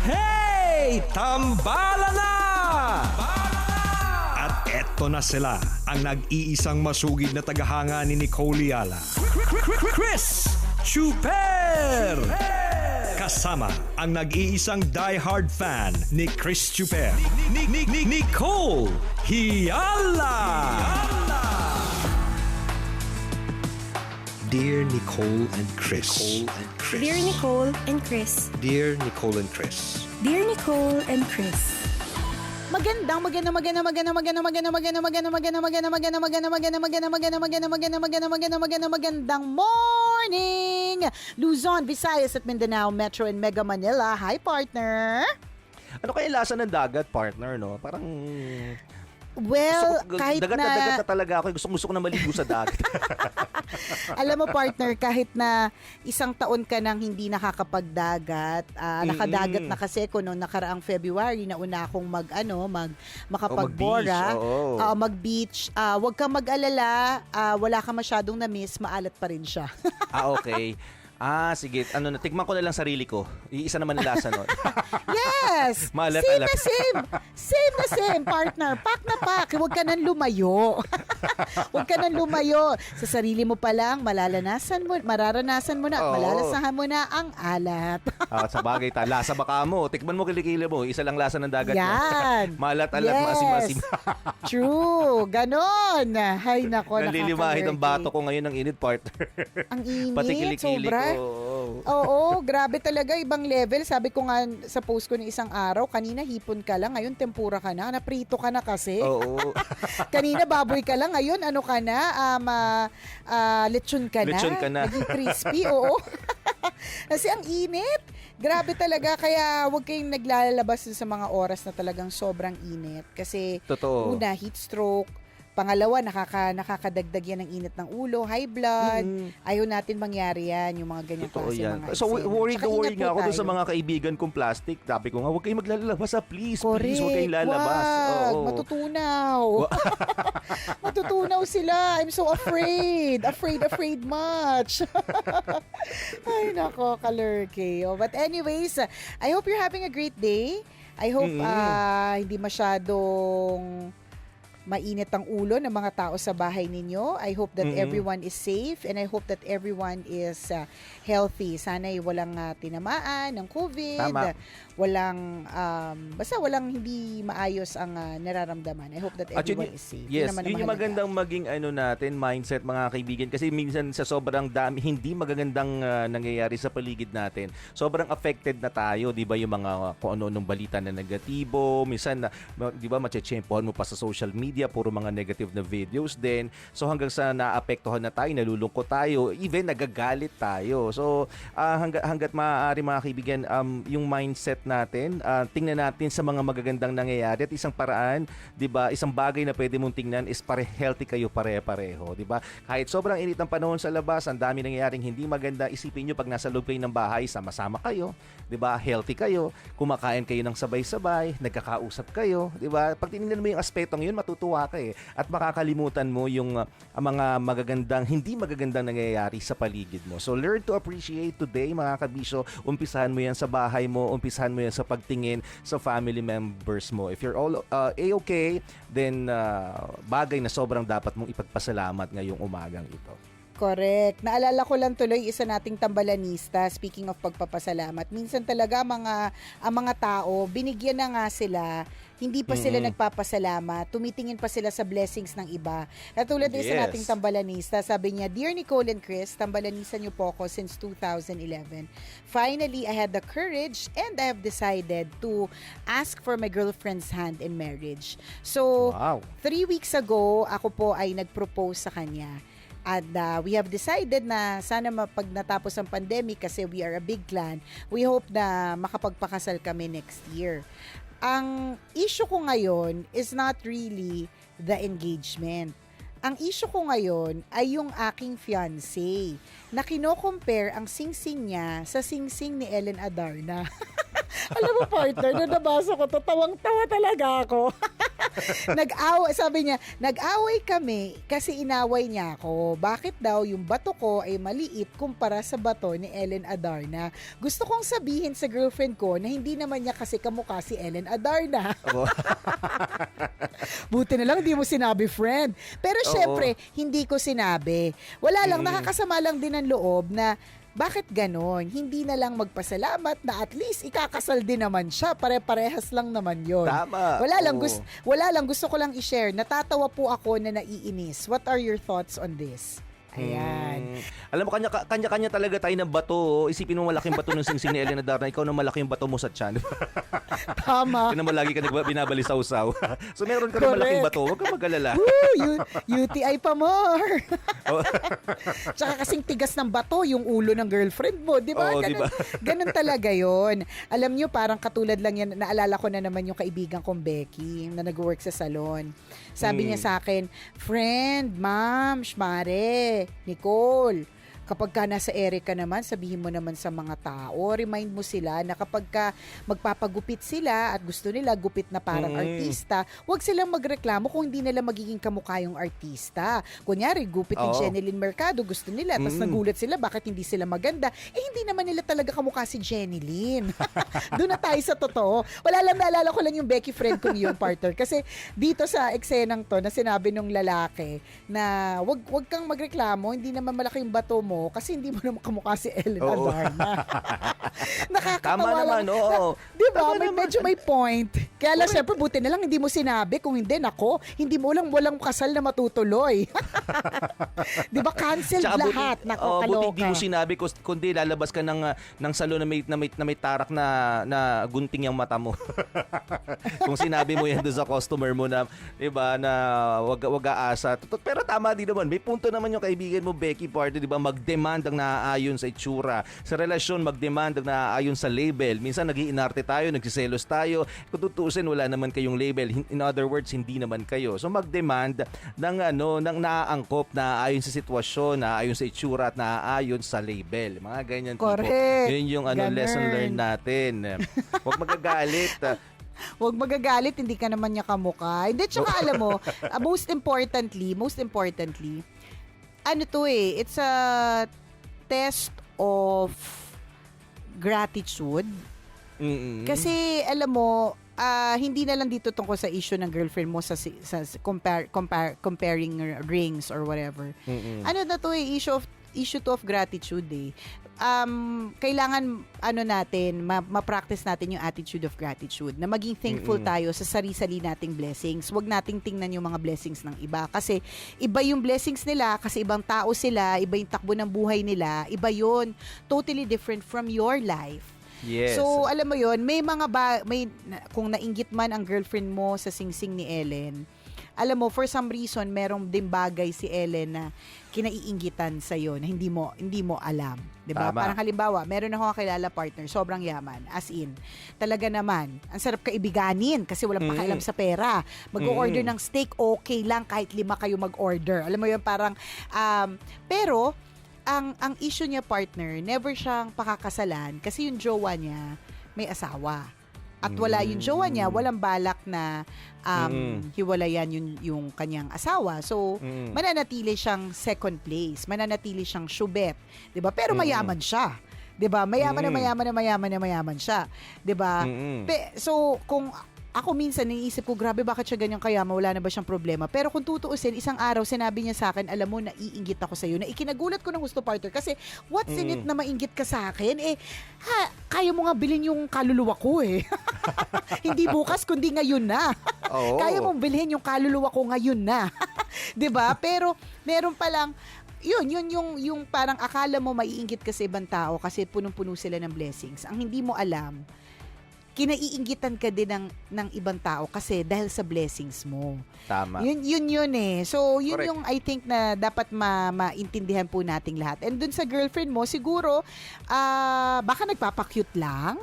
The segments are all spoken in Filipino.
Hey! Tambala na! At eto na sila, ang nag-iisang masugid na tagahanga ni Nicole Yala. Chris Chuper! Kasama ang nag-iisang diehard fan ni Chris Chuper. Nicole Yala! Dear Nicole and Chris. Dear Nicole and Chris. Dear Nicole and Chris. Dear Nicole and Chris. Magandang morning! Luzon, Visayas at Mindanao, Metro and Mega Manila. Hi, partner! Ano kaya lasa ng dagat, partner, no? Parang... Well, kahit dagat na talaga ako. Gusto ko na maligo sa dagat. alam mo, partner, kahit na isang taon ka nang hindi nakakapagdagat, nakadagat na kasi ko noong nakaraang February na una akong makapagbora, mag-beach. Huwag kang mag-alala, wala ka masyadong na-miss, maalat pa rin siya. Okay. Sige. Tigman ko na lang sarili ko. Iisa naman ang lasa nun. Yes! Maalat-alat. Same na same, partner. Pack na pack. Huwag ka nang lumayo. Huwag ka nang lumayo. Sa sarili mo pa lang, mararanasan mo na at malalasahan mo na ang alat. Sa bagay, lasa baka mo. Tikman mo kilikili mo. Isa lang lasa ng dagat Yan. mo. Maalat-alat, Yes. maasim-asim. True. Ganon. Hay nako, Nalilimahin ang bato ko ngayon ng init, partner. Ang init. Pati kilikili sobra. ko. Oo, grabe talaga. Ibang level. Sabi ko nga sa post ko ng isang araw, kanina hipon ka lang, ngayon tempura ka na. Naprito ka na kasi. Oo. Kanina baboy ka lang, ngayon ano ka na? Lechon ka na. Lechon ka na. Naging crispy, oo. Kasi ang init. Grabe talaga. Kaya huwag kayong naglalabas sa mga oras na talagang sobrang init. Kasi Totoo. una, heat stroke. Pangalawa, nakakadagdag yan ng init ng ulo, high blood. Ayaw natin mangyari yan, yung mga ganyan Totoo klase yan. mga So, eksena. worried Tsaka ingat nga po ako doon sa tayo. mga kaibigan kong plastic. Sabi ko nga, huwag kayong maglalabas please. Correct. Please, huwag kayong lalabas. Wag. Oo. Matutunaw. Matutunaw sila. I'm so afraid. Afraid much. Ay, nako, kalurke. But anyways, I hope you're having a great day. I hope hindi masyadong mainit ang ulo ng mga tao sa bahay ninyo. I hope that everyone is safe and I hope that everyone is healthy. Sana'y walang tinamaan ng COVID. Tama. Basta walang hindi maayos ang nararamdaman. I hope that everyone is safe. Yes, naman ang yun yung mahalaga. magandang maging natin, mindset mga kaibigan. Kasi minsan sa sobrang dami, hindi magagandang nangyayari sa paligid natin. Sobrang affected na tayo, di ba, yung mga kung ano-anong balita na negatibo. Minsan, di ba, mache-champion mo pa sa social media, puro mga negative na videos din. So hanggang sa naapektuhan na tayo, nalulungkot tayo, even nagagalit tayo. So hanggat maaari mga kaibigan, yung mindset natin, tingnan natin sa mga magagandang nangyayari at isang paraan, 'di ba? Isang bagay na pwede mong tingnan is healthy kayo pare-pareho, 'di ba? Kahit sobrang init ng panahon sa labas, ang dami nangyayaring hindi maganda, isipin niyo pag nasa loob kayo ng bahay, sama-sama kayo, 'di ba? Healthy kayo, kumakain kayo ng sabay-sabay, nagkakausap kayo, 'di ba? Pag tinignan mo yung aspetong 'yun, matutuwa ka eh. At makakalimutan mo yung mga hindi magagandang nangyayari sa paligid mo. So learn to appreciate today mga kabisyo. Umpisahan mo yan sa bahay mo, umpisahan mo yan sa pagtingin sa family members mo. If you're all A-okay, then bagay na sobrang dapat mong ipagpasalamat ngayong umagang ito. Correct. Naalala ko lang tuloy isa nating tambalanista, speaking of pagpapasalamat. Minsan talaga ang mga tao, binigyan na nga sila, hindi pa sila nagpapasalamat, tumitingin pa sila sa blessings ng iba. Katulad din sa nating tambalanista, sabi niya, Dear Nicole and Chris, tambalanista niyo po ako since 2011. Finally, I had the courage and I have decided to ask for my girlfriend's hand in marriage. So, Wow. 3 weeks ago, ako po ay nag-propose sa kanya. At we have decided na sana pag natapos ang pandemic, kasi we are a big clan, we hope na makapagpakasal kami next year. Ang issue ko ngayon is not really the engagement. Ang issue ko ngayon ay yung aking fiancé na kino-compare ang singsing niya sa singsing ni Ellen Adarna. Alam mo, partner, nung nabasa ko to, tawang-tawa talaga ako. Nag-away, sabi niya, nag-away kami kasi inaway niya ako. Bakit daw yung bato ko ay maliit kumpara sa bato ni Ellen Adarna? Gusto kong sabihin sa girlfriend ko na hindi naman niya kasi kamukha si Ellen Adarna. Oo. Buti na lang hindi mo sinabi, friend. Pero Oo. syempre, hindi ko sinabi. Wala lang, nakakasama lang din ang loob na bakit ganon? Hindi na lang magpasalamat na at least ikakasal din naman siya. Pare-parehas lang naman yon. Tama. Oo. Wala lang, gusto ko lang i-share. Natatawa po ako na naiinis. What are your thoughts on this? Ayan. Alam mo, kanya-kanya talaga tayo ng bato. Isipin mo malaking bato ng singsing ni Ellen Adarna, ikaw na malaki yung bato mo sa tiyan. Tama. Kaya mo lagi ka binabali sa usaw. So meron ka na Correct. malaking bato, huwag kang mag-alala. Woo! UTI pa more. Oh. Tsaka kasing tigas ng bato yung ulo ng girlfriend mo, di ba? Oo, Ganun, di ba? ganun talaga yon. Alam nyo, parang katulad lang yan, naalala ko na naman yung kaibigan kong Becky na nag-work sa salon. Sabi niya sa akin, friend, ma'am, shmare, Nicole, kapag ka nasa ere ka naman, sabihin mo naman sa mga tao, remind mo sila na kapag ka magpapagupit sila at gusto nila gupit na parang artista, huwag silang magreklamo kung hindi nila magiging kamukha yung artista. Kunyari, gupit ni Oo. Jenilyn Mercado, gusto nila, tapos nagulat sila, bakit hindi sila maganda? Eh, hindi naman nila talaga kamukha si Jenilyn. Doon na tayo sa totoo. Wala lang, naalala ko lang yung Becky friend kong yung partner. Kasi dito sa eksenang to, na sinabi nung lalaki na wag kang magreklamo, hindi naman malaki yung bato mo, kasi hindi mo naman kamukha si Ellen Oo. Adarna. Nakakatawa Tama naman, lang. oo. Di ba? Tama May naman. medyo may point. Kaya lang, syempre, buti na lang hindi mo sinabi. Kung hindi, nako, hindi mo walang kasal na matutuloy. Di ba? Cancelled lahat. Nako, buti kaloka. hindi mo sinabi, kundi lalabas ka ng salon na may tarak na gunting yung mata mo. Kung sinabi mo yan doon sa customer mo na, di ba, na wag aasa. Pero tama din naman. May punto naman yung kaibigan mo, Becky Party, di ba, mag-demand ang naaayon sa itsura. Sa relasyon, mag-demand ang naaayon sa label. Minsan nag-iinarte tayo, nagsiselos tayo. Kung tutuusin, wala naman kayong label. In other words, hindi naman kayo. So mag-demand ng naaangkop, naaayon sa sitwasyon, naaayon sa itsura at naaayon sa label. Mga ganyan tipo. Correct. Yun yung Ganun. lesson learned natin. Huwag magagalit. Huwag magagalit, hindi ka naman niya kamukha. Hindi, tsaka alam mo, most importantly, ano to it's a test of gratitude. Kasi alam mo, hindi na lang dito tungkol sa issue ng girlfriend mo sa comparing rings or whatever. Ano na to issue to of gratitude kailangan natin ma-practice natin yung attitude of gratitude, na maging thankful tayo sa sarili nating blessings. Huwag nating tingnan yung mga blessings ng iba kasi iba yung blessings nila, kasi ibang tao sila, iba yung takbo ng buhay nila, iba yun, totally different from your life. Yes. So alam mo yon, may kung nainggit man ang girlfriend mo sa singsing ni Ellen, alam mo, for some reason, merong din bagay si Ellen na kinaiinggitan sa'yo na hindi mo alam. Diba? Tama. Parang halimbawa, meron akong kakilala partner, sobrang yaman. As in, talaga naman, ang sarap kaibiganin kasi walang pakialam sa pera. Mag-order ng steak, okay lang kahit 5 kayo mag-order. Alam mo yun, parang, pero, ang issue niya partner, never siyang pakakasalan kasi yung jowa niya may asawa. At wala yung jowa niya, walang balak na hiwalayan yung kanyang asawa. So, mananatili siyang second place. Mananatili siyang syubet. 'Di ba? Pero mayaman siya. 'Di ba? Mayaman siya. 'Di ba? So, kung ako minsan naiisip ko, grabe, bakit siya ganyan kayaman, wala na ba siyang problema? Pero kung tutuusin, isang araw sinabi niya sa akin, alam mo, naiinggit ako sa iyo. Na ikinagulat ko ng gusto partner kasi what's in it na mainggit ka sa akin? Kaya mo nga bilhin yung kaluluwa ko Hindi bukas kundi ngayon na. Kaya mong bilhin yung kaluluwa ko ngayon na. 'Di ba? Pero meron pa lang yun yung parang akala mo maiinggit ka sa ibang tao kasi punong-puno sila ng blessings. Ang hindi mo alam, kinaiinggitan ka din ng ibang tao kasi dahil sa blessings mo. Tama. Yun So, yun Correct. yung I think na dapat maintindihan po nating lahat. And dun sa girlfriend mo, siguro, baka nagpapakute lang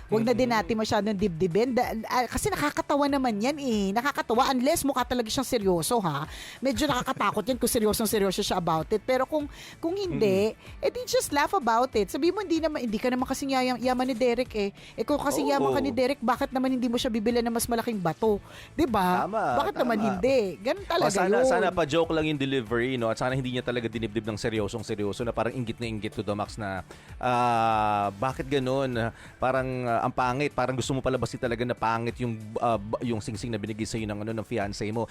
Huwag na din natin masyadong dibdibin. Kasi nakakatawa naman yan eh. Nakakatawa unless mukha talaga siyang seryoso ha. Medyo nakakatakot yan kung seryoso siya about it. Pero kung hindi, edi just laugh about it. Sabi mo, hindi ka naman kasing yaman ni Derek eh. Kung kasing yaman ka ni Derek, bakit naman hindi mo siya bibilan ng mas malaking bato? 'Di ba? Bakit naman hindi? Ganun talaga yun. Sana pa joke lang yung delivery, no? At sana hindi niya talaga dinibdib ng seryoso na parang inggit na inggit to the max na bakit ganun? Parang ang pangit, parang gusto mo palabasin talaga na pangit yung singsing na binigay sa ng ng fiancé mo.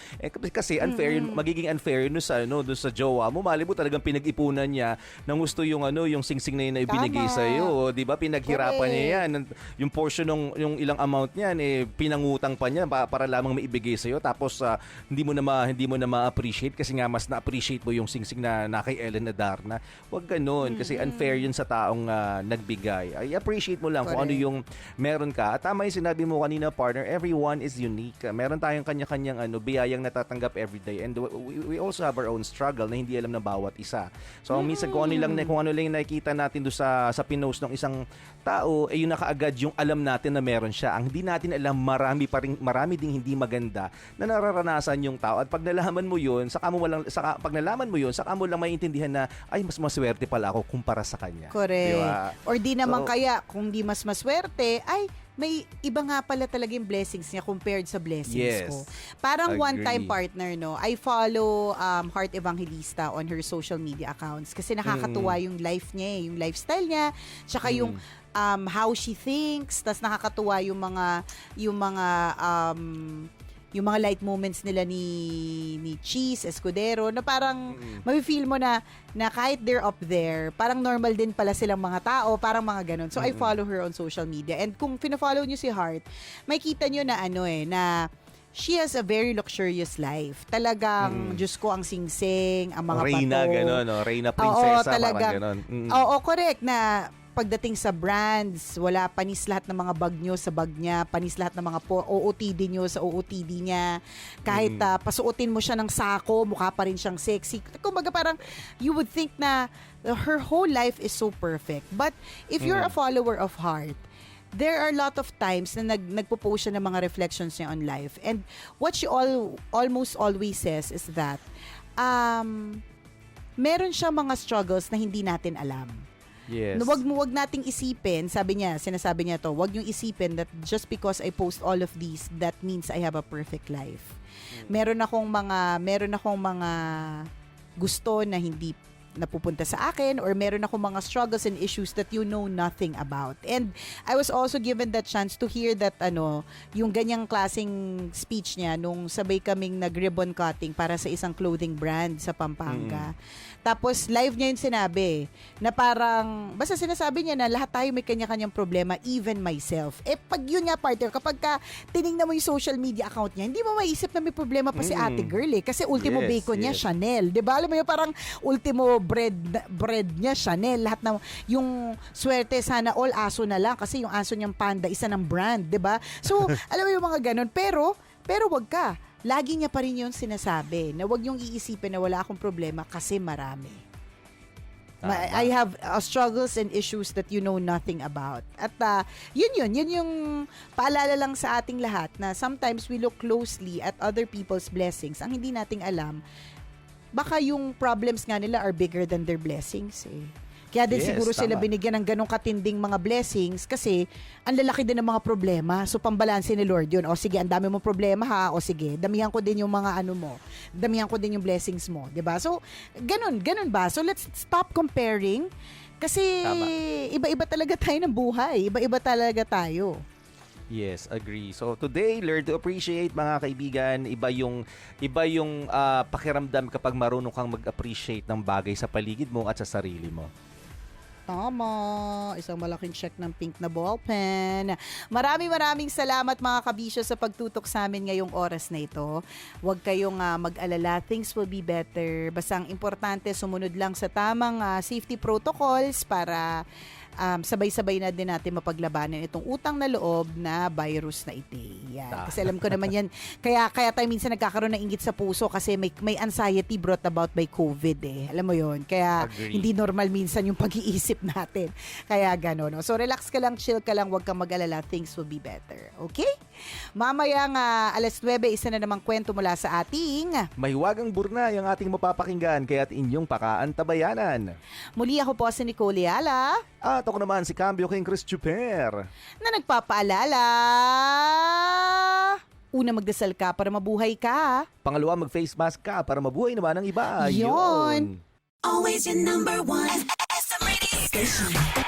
Kasi unfair, magiging unfair no sa jowa mo. Mali mo talagang pinag-ipunan niya nang gusto yung yung singsing na yun na ibinigay sa iyo, 'di ba? Pinaghirapan niya yan. Yung portion ng yung ilang amount niyan pinangutang pa niya para lamang maibigay sa iyo. Tapos hindi mo na ma-appreciate kasi nga mas na-appreciate mo yung singsing na kay Ellen Adarna. Huwag ganoon kasi unfair yun sa taong nagbigay. I appreciate mo lang kung ano yung meron ka. At tama yung sinabi mo kanina, partner, everyone is unique. Meron tayong kanya-kanyang biyayang natatanggap everyday, and we also have our own struggle na hindi alam ng bawat isa. So minsan kung ano lang yung nakikita natin do sa pinost ng isang tao, yun na kaagad yung alam natin na meron siya. Ang hindi natin alam, marami ding hindi maganda na nararanasan yung tao. At pag nalaman mo yun, saka mo lang maiintindihan na ay mas maswerte pala ako kumpara sa kanya. Correct. Diba? Or di naman kaya kung di mas maswerte, ay may iba nga pala talaga yung blessings niya compared sa blessings ko. Parang one-time partner, no? I follow Heart Evangelista on her social media accounts kasi nakakatuwa yung life niya, yung lifestyle niya, tsaka yung how she thinks, tas nakakatuwa yung mga light moments nila ni Cheese Escudero na parang mafe-feel mo na kahit they're up there, parang normal din pala silang mga tao, parang mga ganun. So I follow her on social media. And kung fina-follow niyo si Heart, makikita niyo na na she has a very luxurious life. Talagang, Diyos ko, ang singsing, ang mga Reyna, bato. gano'n, no? Reyna prinsesa, parang gano'n. Oo, correct na pagdating sa brands, wala panis lahat ng mga bag nyo sa bag niya, panis lahat ng mga OOTD nyo sa OOTD niya. Kahit pasuotin mo siya ng sako, mukha pa rin siyang sexy. Kumbaga parang you would think na her whole life is so perfect. But if you're a follower of Heart, there are a lot of times na nagpo-post siya ng mga reflections niya on life. And what she almost always says is that meron siya mga struggles na hindi natin alam. Yes. Wag nating isipin, sinasabi niya to, wag yung isipin that just because I post all of these, that means I have a perfect life. Meron akong mga gusto na hindi napupunta sa akin, or meron akong mga struggles and issues that you know nothing about. And I was also given that chance to hear that yung ganyang klaseng speech niya nung sabay kaming nag-ribbon cutting para sa isang clothing brand sa Pampanga. Tapos live niya yung sinabi na parang, basta sinasabi niya na lahat tayo may kanya-kanyang problema, even myself. Pag yun nga, partner, kapag tinignan mo yung social media account niya, hindi mo maisip na may problema pa si ate girl kasi ultimo bacon niya, Chanel. Diba? Alam mo yun, parang ultimo bread niya, Chanel. Lahat ng, yung swerte, sana all aso na lang kasi yung aso niyang panda, isa ng brand. Diba? So, alam mo yung mga ganun. Pero wag ka. Lagi niya pa rin yung sinasabi na wag yung iisipin na wala akong problema kasi marami. I have struggles and issues that you know nothing about. At yun yung paalala lang sa ating lahat na sometimes we look closely at other people's blessings. Ang hindi nating alam, baka yung problems nga nila are bigger than their blessings Kaya din siguro sila binigyan ng ganong katinding mga blessings kasi ang lalaki din ng mga problema. So, pambalanse ni Lord yun. O sige, ang dami mong problema ha. O sige, damihan ko din yung mga mo. Damihan ko din yung blessings mo. 'Di ba? So, ganun ba? So, let's stop comparing kasi iba-iba talaga tayo ng buhay. Iba-iba talaga tayo. Yes, agree. So today, learn to appreciate, mga kaibigan. Iba yung pakiramdam kapag marunong kang mag-appreciate ng bagay sa paligid mo at sa sarili mo. Tama. Isang malaking check ng pink na ballpen. Maraming salamat mga kabisyo sa pagtutok sa amin ngayong oras na ito. Huwag kayong mag-alala. Things will be better. Basta ang importante, sumunod lang sa tamang safety protocols para sabay-sabay na din natin mapaglabanan itong utang na loob na virus na ito. Yan. Ta- Kasi alam ko naman yan. Kaya tayo minsan nagkakaroon ng inggit sa puso kasi may anxiety brought about by COVID eh. Alam mo yon. Kaya Agree. hindi normal minsan yung pag-iisip natin. Kaya gano'n. No? So relax ka lang, chill ka lang, huwag kang mag-alala. Things will be better. Okay? Mamayang 9:00, isa na namang kwento mula sa ating Mahiwagang burnay ang ating mapapakinggan kaya't inyong pakaantabayanan. muli ako po si Nicole Yala At ako naman si Cambio King Chris Chuper. na nagpapaalala. Una, magdasal ka para mabuhay ka. Pangalawa, mag-face mask ka para mabuhay naman ang iba. Yun. Always your number one. SM Radio Station.